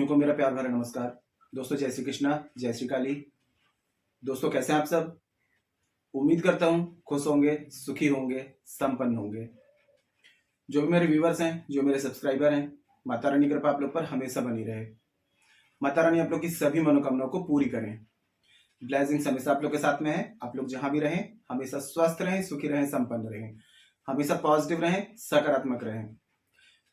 साथियों को मेरा प्यार भरा नमस्कार। दोस्तों जय श्री कृष्णा, जय श्री काली। दोस्तों कैसे हैं आप सब? उम्मीद करता हूं खुश होंगे, सुखी होंगे, संपन्न होंगे। जो भी मेरे व्यूवर्स हैं, जो मेरे सब्सक्राइबर हैं, माता रानी की कृपा आप लोग पर हमेशा बनी रहे। माता रानी आप लोग की सभी मनोकामनाओं को पूरी करें। ब्लेसिंग्स हमेशा आप लोग के साथ में है। आप लोग जहां भी रहें हमेशा स्वस्थ रहें, सुखी रहें, संपन्न रहें, हमेशा पॉजिटिव रहें, सकारात्मक रहें।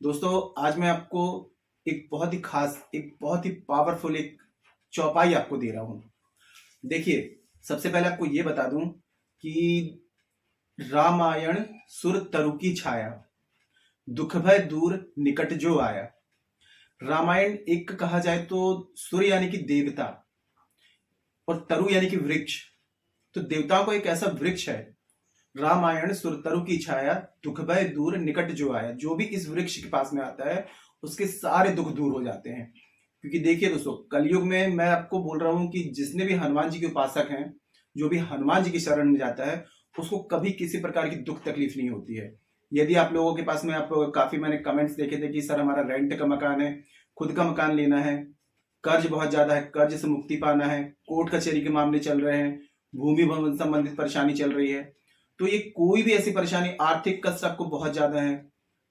दोस्तों आज मैं आपको एक बहुत ही खास, एक बहुत ही पावरफुल एक चौपाई आपको दे रहा हूं। देखिए, सबसे पहले आपको यह बता दूं कि रामायण सुर तरु की छाया, दुख भय दूर निकट जो आया। रामायण एक कहा जाए तो सूर्य यानी कि देवता और तरु यानी कि वृक्ष, तो देवताओं का एक ऐसा वृक्ष है। रामायण सुर तरु की छाया, दुख भय दूर निकट जो आया। जो भी इस वृक्ष के पास में आता है उसके सारे दुख दूर हो जाते हैं। क्योंकि देखिए दोस्तों, कलयुग में मैं आपको बोल रहा हूं कि जिसने भी हनुमान जी के उपासक हैं, जो भी हनुमान जी की शरण में जाता है, उसको कभी किसी प्रकार की दुख तकलीफ नहीं होती है। यदि आप लोगों के पास में, आप काफी मैंने कमेंट्स देखे थे कि सर हमारा रेंट का मकान है, खुद का मकान लेना है, कर्ज बहुत ज्यादा है, कर्ज से मुक्ति पाना है, कोर्ट कचहरी के मामले चल रहे हैं, भूमि भवन संबंधित परेशानी चल रही है, तो ये कोई भी ऐसी परेशानी, आर्थिक कष्ट आपको बहुत ज्यादा है,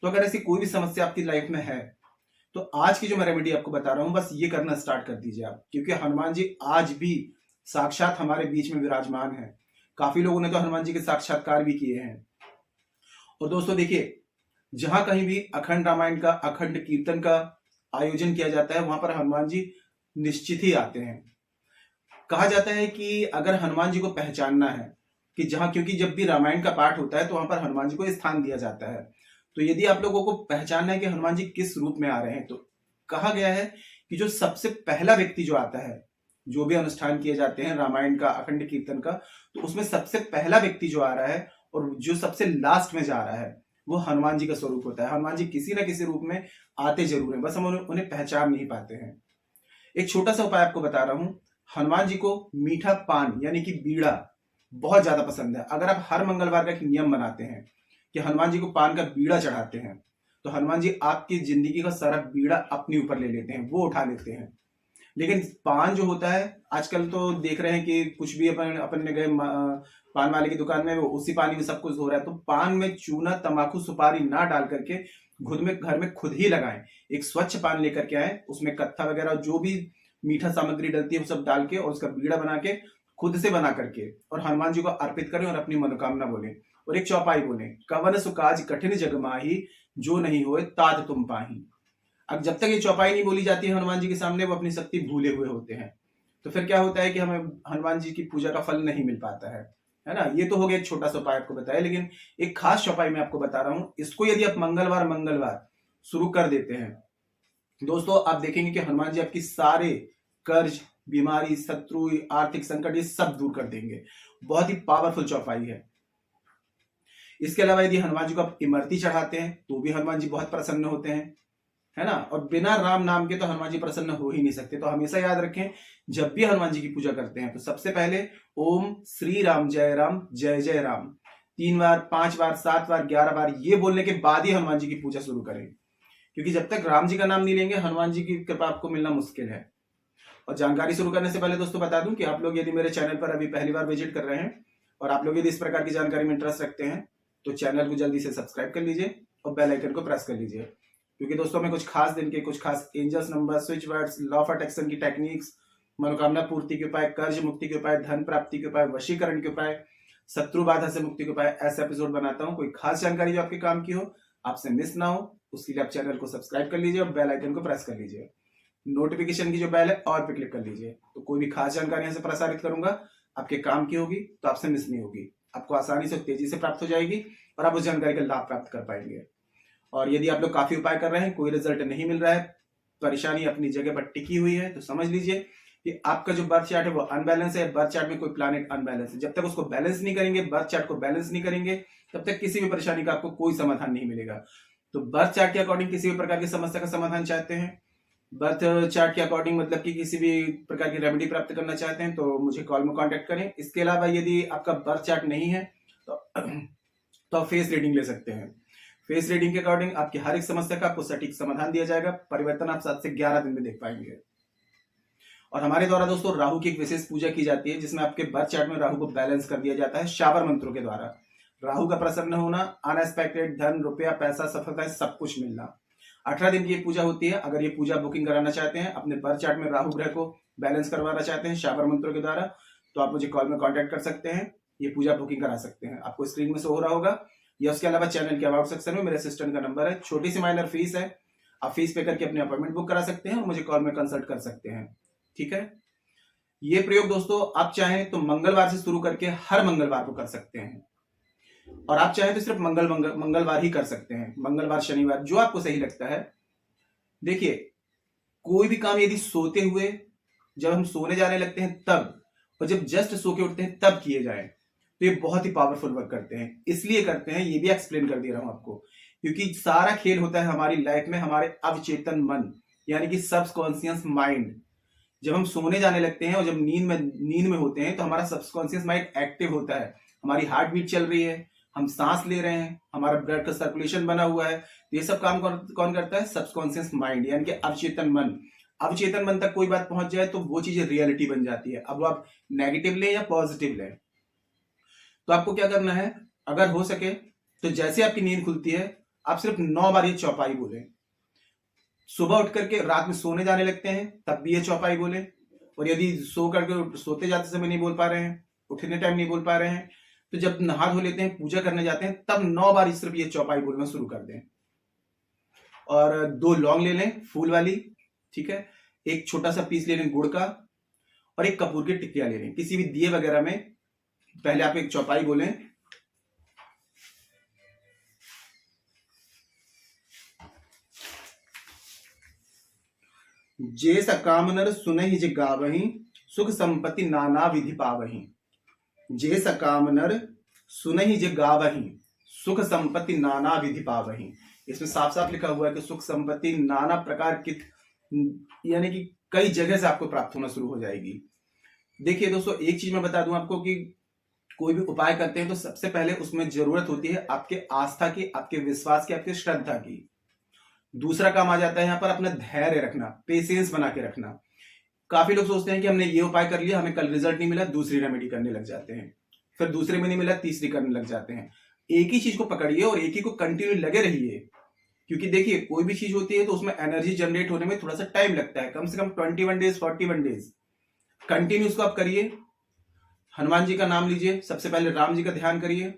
तो अगर ऐसी कोई भी समस्या आपकी लाइफ में है तो आज की जो मैं रेमेडी आपको बता रहा हूं, बस ये करना स्टार्ट कर दीजिए आप। क्योंकि हनुमान जी आज भी साक्षात हमारे बीच में विराजमान है। काफी लोगों ने तो हनुमान जी के साक्षात्कार भी किए हैं। और दोस्तों देखिए, जहां कहीं भी अखंड रामायण का, अखंड कीर्तन का आयोजन किया जाता है, वहां पर हनुमान जी निश्चित ही आते हैं। कहा जाता है कि अगर हनुमान जी को पहचानना है कि जहां, क्योंकि जब भी रामायण का पाठ होता है तो वहां पर हनुमान जी को स्थान दिया जाता है। तो यदि आप लोगों को पहचानना है कि हनुमान जी किस रूप में आ रहे हैं, तो कहा गया है कि जो सबसे पहला व्यक्ति जो आता है, जो भी अनुष्ठान किए जाते हैं रामायण का, अखंड कीर्तन का, तो उसमें सबसे पहला व्यक्ति जो आ रहा है और जो सबसे लास्ट में जा रहा है, वो हनुमान जी का स्वरूप होता है। हनुमान जी किसी ना किसी रूप में आते जरूर हैं, बस हम उन्हें पहचान नहीं पाते हैं। एक छोटा सा उपाय आपको बता रहा हूं। हनुमान जी को मीठा पान यानी कि बीड़ा बहुत ज्यादा पसंद है। अगर आप हर मंगलवार का एक नियम बनाते हैं कि हनुमान जी को पान का बीड़ा चढ़ाते हैं, तो हनुमान जी आपकी जिंदगी का सारा बीड़ा अपने ऊपर ले लेते हैं, वो उठा लेते हैं। लेकिन पान जो होता है, आजकल तो देख रहे हैं कि कुछ भी अपन ने गए पान वाले की दुकान में, वो उसी पानी में सब कुछ हो रहा है। तो पान में चूना, तंबाकू, सुपारी ना डाल करके खुद में घर में खुद ही लगाएं। एक स्वच्छ पान लेकर के आए, उसमें कत्था वगैरह जो भी मीठा सामग्री डलती है वो सब डाल के, और उसका बीड़ा बना के खुद से बना करके, और हनुमान जी को अर्पित करें और अपनी मनोकामना बोले। और एक चौपाई बोले, कवन सुकाज कठिन जग माही, जो नहीं होए तात तुम पाही। अब जब तक ये चौपाई नहीं बोली जाती है हनुमान जी के सामने, वो अपनी शक्ति भूले हुए होते हैं। तो फिर क्या होता है कि हमें हनुमान जी की पूजा का फल नहीं मिल पाता है ना। ये तो हो गया एक छोटा सा उपाय आपको बताया, लेकिन एक खास चौपाई मैं आपको बता रहा हूं। इसको यदि आप मंगलवार मंगलवार शुरू कर देते हैं दोस्तों, आप देखेंगे कि हनुमान जी आपकी सारे कर्ज, बीमारी, शत्रु, आर्थिक संकट, ये सब दूर कर देंगे। बहुत ही पावरफुल चौपाई है। इसके अलावा यदि हनुमान जी को आप इमरती चढ़ाते हैं तो भी हनुमान जी बहुत प्रसन्न होते हैं, है ना। और बिना राम नाम के तो हनुमान जी प्रसन्न हो ही नहीं सकते। तो हमेशा याद रखें, जब भी हनुमान जी की पूजा करते हैं तो सबसे पहले ओम श्री राम जय जय राम 3 बार, 5 बार, 7 बार, 11 बार ये बोलने के बाद ही हनुमान जी की पूजा शुरू करें। क्योंकि जब तक राम जी का नाम नहीं लेंगे, हनुमान जी की कृपा आपको मिलना मुश्किल है। और जानकारी शुरू करने से पहले दोस्तों बता दूं कि आप लोग यदि मेरे चैनल पर अभी पहली बार विजिट कर रहे हैं और आप लोग यदि इस प्रकार की जानकारी में इंटरेस्ट रखते हैं, तो चैनल को जल्दी से सब्सक्राइब कर लीजिए और बेल आइकन को प्रेस कर लीजिए। क्योंकि दोस्तों मैं कुछ खास दिन के, कुछ खास angels number, switch words, law of attraction की टेक्निक्स, मनोकामना पूर्ति के उपाय, कर्ज मुक्ति के उपाय, धन प्राप्ति के उपाय, वशीकरण के उपाय, शत्रु बाधा से मुक्ति के उपाय, ऐसे एपिसोड बनाता हूं। कोई खास जानकारी जो आपके काम की हो, आपसे मिस ना हो, उसके लिए आप चैनल को सब्सक्राइब कर लीजिए और बेल आइकन को प्रेस कर लीजिए। नोटिफिकेशन की जो बेल है और पे क्लिक कर लीजिए। तो कोई भी खास जानकारी यहाँ से प्रसारित करूंगा, आपके काम की होगी, तो आपसे मिस नहीं होगी, आपको आसानी से, तेजी से प्राप्त हो जाएगी और आप उस जानकारी का लाभ प्राप्त कर पाएंगे। और यदि आप लोग काफी उपाय कर रहे हैं, कोई रिजल्ट नहीं मिल रहा है, परेशानी अपनी जगह पर टिकी हुई है, तो समझ लीजिए कि आपका जो बर्थ चार्ट है वो अनबैलेंस है। बर्थ चार्ट में कोई प्लैनेट अनबैलेंस है। जब तक उसको बैलेंस नहीं करेंगे, बर्थ चार्ट को बैलेंस नहीं करेंगे, तब तक किसी भी परेशानी का आपको कोई समाधान नहीं मिलेगा। तो बर्थ चार्ट के अकॉर्डिंग किसी भी प्रकार की समस्या का समाधान चाहते हैं, बर्थ चार्ट के अकॉर्डिंग मतलब कि किसी भी प्रकार की रेमेडी प्राप्त करना चाहते हैं, तो मुझे कॉल में कांटेक्ट करें। इसके अलावा यदि आपका बर्थ चार्ट नहीं है तो आप फेस रीडिंग ले सकते हैं। फेस रीडिंग के अकॉर्डिंग आपकी हर एक समस्या का आपको सटीक समाधान दिया जाएगा। परिवर्तन आप 7 से 11 दिन में देख पाएंगे। और हमारे द्वारा दोस्तों राहु की एक विशेष पूजा की जाती है, जिसमें आपके बर्थ चार्ट में राहु को बैलेंस कर दिया जाता है शावर मंत्रों के द्वारा। राहु का प्रसन्न होना, अनएक्सपेक्टेड धन, रुपया, पैसा, सफलता, सब कुछ मिलना। 18 दिन की पूजा होती है। अगर ये पूजा बुकिंग कराना चाहते हैं, अपने बर्थ चार्ट में राहु ग्रह को बैलेंस करवाना चाहते हैं शावर मंत्रों के द्वारा, तो आप मुझे कॉल में कांटेक्ट कर सकते हैं। ये पूजा बुकिंग करा सकते हैं। आपको स्क्रीन में शो हो रहा होगा, या उसके अलावा चैनल के अबाउट सेक्शन में मेरे असिस्टेंट का नंबर है। छोटी सी माइनर फीस है, आप फीस पे करके अपने अपॉइंटमेंट बुक करा सकते हैं और मुझे कॉल में कंसल्ट कर सकते हैं। ठीक है। ये प्रयोग दोस्तों आप चाहें तो मंगलवार से शुरू करके हर मंगलवार को कर सकते हैं, और आप चाहें तो सिर्फ मंगलवार ही कर सकते हैं। मंगलवार, शनिवार, जो आपको सही लगता है। देखिए, कोई भी काम यदि सोते हुए, जब हम सोने जाने लगते हैं तब, और जब जस्ट सो के उठते हैं तब किए जाए, तो ये बहुत ही पावरफुल वर्क करते हैं। इसलिए करते हैं, ये भी एक्सप्लेन कर दे रहा हूं आपको, क्योंकि सारा खेल होता है हमारी लाइफ में हमारे अवचेतन मन, यानी कि सबकॉन्शियस माइंड। जब हम सोने जाने लगते हैं और जब नींद में होते हैं, तो हमारा सबकॉन्शियस माइंड एक्टिव होता है। हमारी हार्ट बीट चल रही है, हम सांस ले रहे हैं, हमारा ब्लड का सर्कुलेशन बना हुआ है। तो ये सब काम कौन करता है? सबकॉन्शियस माइंड, यानी कि अवचेतन मन। अवचेतन मन तक कोई बात पहुंच जाए तो वो चीजें रियलिटी बन जाती है। अब वो आप नेगेटिव लें या पॉजिटिव लें, तो आपको क्या करना है, अगर हो सके तो जैसे आपकी नींद खुलती है, आप सिर्फ 9 बार ये चौपाई बोलें। सुबह उठ करके रात में सोने जाने लगते हैं तब भी ये चौपाई बोलें। और यदि सो करके सोते जाते समय नहीं बोल पा रहे हैं, उठने टाइम नहीं बोल पा रहे हैं, तो जब नहा धो लेते हैं, पूजा करने जाते हैं, तब 9 बार सिर्फ ये चौपाई बोलना शुरू कर दें। और 2 लौंग ले लें फूल वाली, ठीक है। एक छोटा सा पीस ले लें गुड़ का, और एक कपूर की टिक्कियां ले लें। किसी भी दिए वगैरह में पहले आप एक चौपाई बोलें। जे सकाम नर सुनहि जे गावहि, सुख संपत्ति नाना विधि पावहि। जे सकाम नर सुनहि जे गावहि, सुख संपत्ति नाना विधि पावहि। इसमें साफ साफ लिखा हुआ है कि सुख संपत्ति नाना प्रकार की, यानी कि कई जगह से आपको प्राप्त होना शुरू हो जाएगी। देखिए दोस्तों, एक चीज मैं बता दूं आपको कि कोई भी उपाय करते हैं तो सबसे पहले उसमें जरूरत होती है आपके आस्था की, आपके विश्वास की, आपके श्रद्धा की। दूसरा काम आ जाता है यहाँ पर अपना धैर्य रखना, पेशेंस बना के रखना। काफी लोग सोचते हैं कि हमने ये उपाय कर लिया, हमें कल रिजल्ट नहीं मिला, दूसरी रेमेडी करने लग जाते हैं, फिर दूसरे में नहीं मिला, तीसरी करने लग जाते हैं। एक ही चीज को पकड़िए और एक ही को कंटिन्यू लगे रहिए, क्योंकि देखिए कोई भी चीज होती है तो उसमें एनर्जी जनरेट होने में थोड़ा सा टाइम लगता है, कम से कम 21 डेज 41 डेज कंटिन्यू उसको आप करिए। हनुमान जी का नाम लीजिए, सबसे पहले राम जी का ध्यान करिए,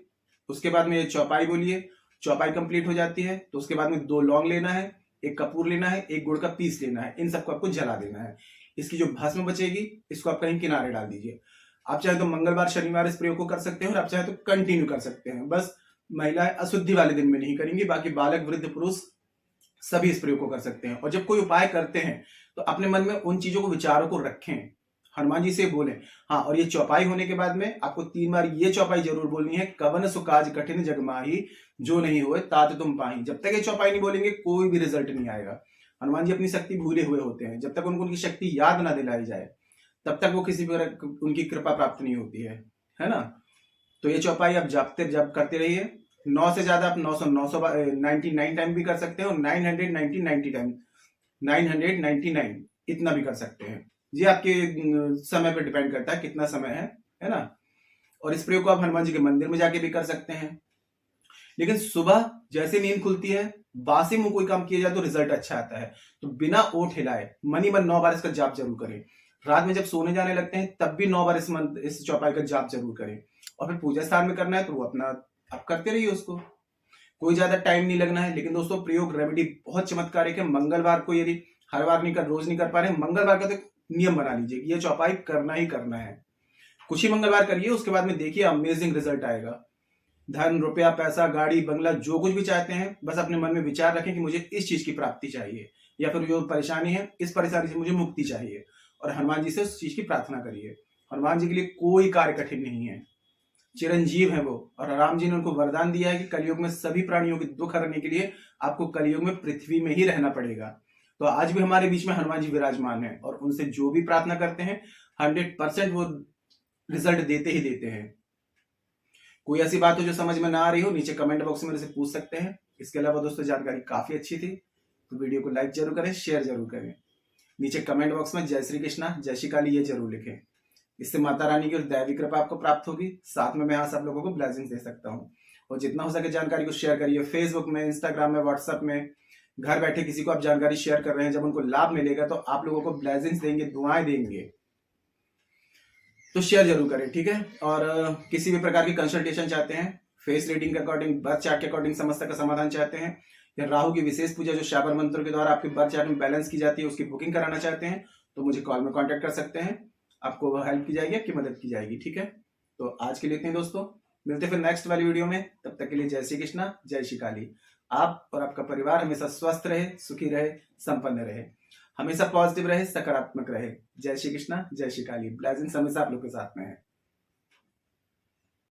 उसके बाद में ये चौपाई बोलिए। चौपाई कंप्लीट हो जाती है तो उसके बाद में 2 लौंग लेना है, एक कपूर लेना है, एक गुड़ का पीस लेना है। इन सबको आपको जला देना है। इसकी जो भस्म बचेगी इसको आप कहीं किनारे डाल दीजिए। आप चाहे तो मंगलवार शनिवार इस प्रयोग को कर सकते हैं, और आप चाहे तो कंटिन्यू कर सकते हैं। बस महिलाएं अशुद्धि वाले दिन में नहीं करेंगी, बाकी बालक, वृद्ध, पुरुष सभी इस प्रयोग को कर सकते हैं। और जब कोई उपाय करते हैं तो अपने मन में उन चीजों को, विचारों को रखें, हनुमान जी से बोलें। हाँ, और ये चौपाई होने के बाद में आपको 3 बार ये चौपाई जरूर बोलनी है। कवन सुकाज कठिन जग माही, जो नहीं हुए तात तुम पाही। जब तक ये चौपाई नहीं बोलेंगे कोई भी रिजल्ट नहीं आएगा। हनुमान जी अपनी शक्ति भूले हुए होते हैं, जब तक उनको उनकी शक्ति याद ना दिलाई जाए तब तक वो किसी भी उनकी कृपा प्राप्त नहीं होती है ना। तो ये चौपाई आप जब करते रहिए। 9 से ज्यादा आप 999 टाइम भी कर सकते हैं, और 999 टाइम 999 इतना भी कर सकते हैं। ये आपके समय पर डिपेंड करता है कितना समय है ना। और इस प्रयोग को आप हनुमान जी के मंदिर में जाके भी कर सकते हैं। लेकिन सुबह जैसे नींद खुलती है, बासी मुंह कोई काम किया जाए तो रिजल्ट अच्छा आता है। तो बिना ओठ हिलाए मन ही मन 9 बार इसका जाप जरूर करें। रात में जब सोने जाने लगते हैं तब भी 9 बार इस चौपाई का जाप जरूर करें। और फिर पूजा स्थान में करना है तो वो अपना आप करते रहिए उसको, कोई ज्यादा टाइम नहीं लगना है। लेकिन दोस्तों प्रयोग रेमेडी बहुत चमत्कारिक है। मंगलवार को, यदि हर बार रोज नहीं कर पा रहे हैं, मंगलवार का तो नियम बना लीजिए कि ये चौपाई करना ही करना है। कुछ ही मंगलवार करिए, उसके बाद में देखिए अमेजिंग रिजल्ट आएगा। धन, रुपया, पैसा, गाड़ी, बंगला, जो कुछ भी चाहते हैं, बस अपने मन में विचार रखें कि मुझे इस चीज की प्राप्ति चाहिए, या फिर जो परेशानी है इस परेशानी से मुझे मुक्ति चाहिए, और हनुमान जी से उस चीज की प्रार्थना करिए। हनुमान जी के लिए कोई कार्य कठिन नहीं है, चिरंजीव है वो। और राम जी ने उनको वरदान दिया है कि कलयुग में सभी प्राणियों के दुख हरने के लिए आपको कलयुग में पृथ्वी में ही रहना पड़ेगा। तो आज भी हमारे बीच में हनुमान जी विराजमान है, और उनसे जो भी प्रार्थना करते हैं 100% वो रिजल्ट देते ही देते हैं। कोई ऐसी बात हो जो समझ में ना आ रही हो, नीचे कमेंट बॉक्स में मेरे से पूछ सकते हैं। इसके अलावा दोस्तों जानकारी काफी अच्छी थी तो वीडियो को लाइक जरूर करें, शेयर जरूर करें। नीचे कमेंट बॉक्स में जय श्री कृष्णा, जय श्री काली ये जरूर लिखें। इससे माता रानी की दैवी कृपा आपको प्राप्त होगी। साथ में मैं यहाँ सब लोगों को ब्लेसिंग दे सकता हूँ। और जितना हो सके जानकारी को शेयर करिए, फेसबुक में, इंस्टाग्राम में, व्हाट्सएप में। घर बैठे किसी को आप जानकारी शेयर कर रहे हैं, जब उनको लाभ मिलेगा तो आप लोगों को ब्लेसिंग्स देंगे, दुआएं देंगे, तो शेयर जरूर करें, ठीक है। और किसी भी प्रकार की कंसल्टेशन चाहते हैं, फेस रीडिंग के अकॉर्डिंग, बर्थ चार्ट के अकॉर्डिंग समस्या का समाधान चाहते हैं, या राहु की विशेष पूजा जो शाबर मंत्रों के द्वारा आपके बर्थ चार्ट में बैलेंस की जाती है उसकी बुकिंग कराना चाहते हैं, तो मुझे कॉल में कांटेक्ट कर सकते हैं। आपको हेल्प की जाएगी, आपकी मदद की जाएगी, ठीक है। तो आज के लिए इतने दोस्तों, मिलते फिर नेक्स्ट वाली वीडियो में। तब तक के लिए जय श्री कृष्णा, जय श्री काली। आप और आपका परिवार हमेशा स्वस्थ रहे, सुखी रहे, संपन्न रहे, हमेशा पॉजिटिव रहे, सकारात्मक रहे। जय श्री कृष्णा, जय श्री काली। ब्लेसिंग्स हमेशा आप लोग के साथ में है।